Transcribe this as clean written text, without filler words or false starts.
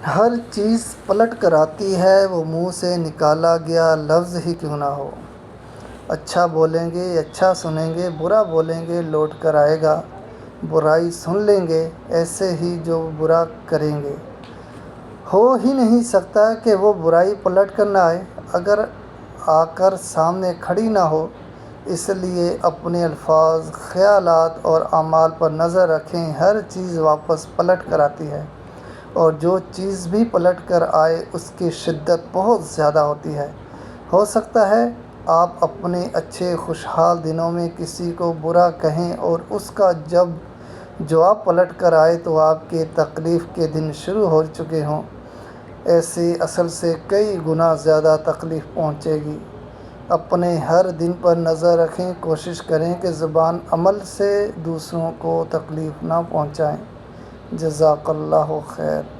ہر چیز پلٹ کر آتی ہے، وہ منہ سے نکالا گیا لفظ ہی کیوں نہ ہو۔ اچھا بولیں گے اچھا سنیں گے، برا بولیں گے لوٹ کر آئے گا۔ برائی سن لیں گے ایسے ہی جو برا کریں گے۔ ہو ہی نہیں سکتا کہ وہ برائی پلٹ کر نہ آئے، اگر آ کر سامنے کھڑی نہ ہو۔ اس لیے اپنے الفاظ، خیالات اور اعمال پر نظر رکھیں، ہر چیز واپس پلٹ کر آتی ہے، اور جو چیز بھی پلٹ کر آئے اس کی شدت بہت زیادہ ہوتی ہے۔ ہو سکتا ہے آپ اپنے اچھے خوشحال دنوں میں کسی کو برا کہیں اور اس کا جب جواب پلٹ کر آئے تو آپ کے تکلیف کے دن شروع ہو چکے ہوں۔ ایسے اصل سے کئی گنا زیادہ تکلیف پہنچے گی۔ اپنے ہر دن پر نظر رکھیں، کوشش کریں کہ زبان عمل سے دوسروں کو تکلیف نہ پہنچائیں۔ جزاک اللہ خیر۔